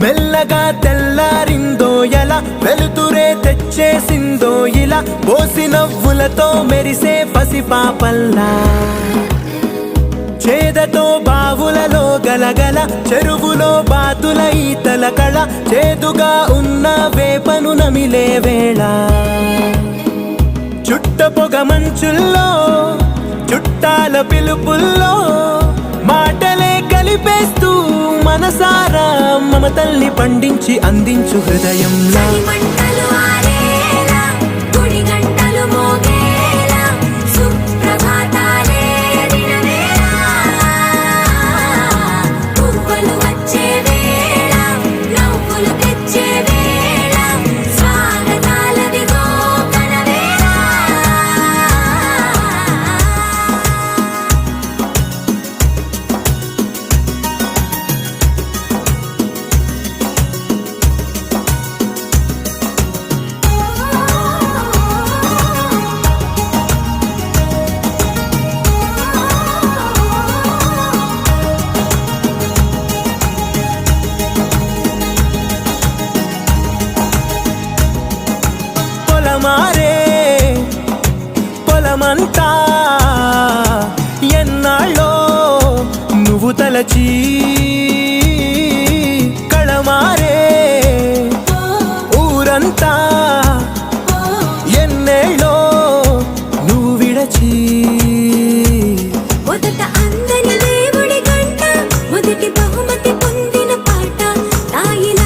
మెల్లగా తెల్లారిందో ఎలా వెలుతురే తెచ్చేసిందో ఇలా పోసి నవ్వులతో మెరిసే పసిపాపల్లా చేదతో బావులలో గలగల చెరువులో బాతుల ఈతల కళ చేదుగా ఉన్న వేపను నమిలే వేళ చుట్ట పొగ మంచుల్లో చుట్టాల పిలుపుల్లో మాటలే కలిపేస్తూ మనసారా మమతల్ని పండించి అందించు హృదయంలో మారే పొలమంతా ఎన్నాళ్ళో నువ్వు తలచి